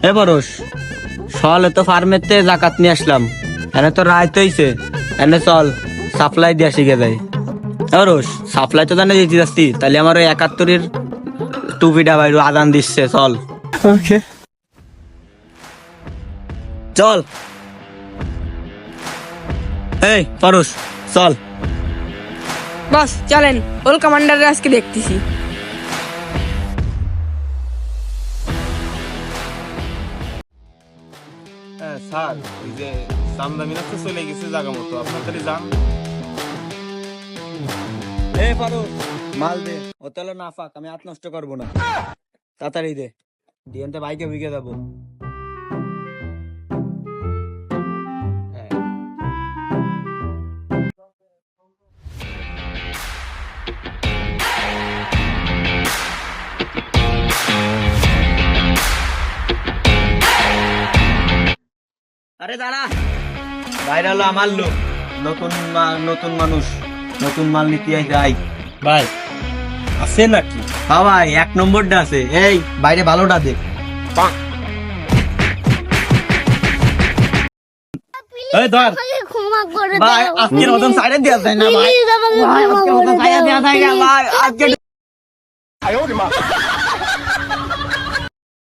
এ পরশ, সকালে তো ফার্মেতে জাকাত নিয়ে আসলাম, এনে তো রাত হইছে, এনে চল সাপ্লাই দিয়ে শিখে যাই। পরশ, সাপ্লাই তো জানে দিতে যাচ্ছি, তাহলে আমার ওই 71-এর টুপিটা বাইরে আদান দিচ্ছে, চল। ওকে, চল। এই পরশ, চল। বস চলেন, ওল কমান্ডার আজকে দেখতেছি। হ্যাঁ স্যার, ওই যে সামদামিনা তো চলে গেছে জায়গা মতো, আপনার তাহলে যান। এই পরশ, মাল দে, ও তাহলে না ফাক, আমি হাত নষ্ট করবো না, তাড়াতাড়ি দে, দিয়ে বাইকে বিকে যাবো। আরে দাঁড়া, বাইরে হলো আমার লোক, নতুন মানুষ, নতুন মাল নিতে যাই। ভাই আছে নাকি? হ্যাঁ ভাই, 1 নম্বরটা আছে, এই বাইরে ভালোটা দে। এই ধর ভাই আজকের মতন সাইডে দেওয়া যায় না ভাই, ভাই আজকের মতন সাইডে দেওয়া যায় না ভাই, আজকে